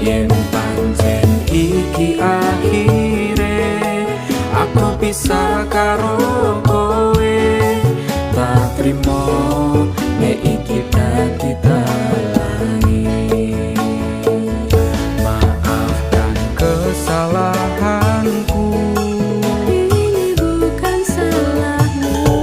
yen pancen iki akhire aku bisa karo kowe tak trimo nek iki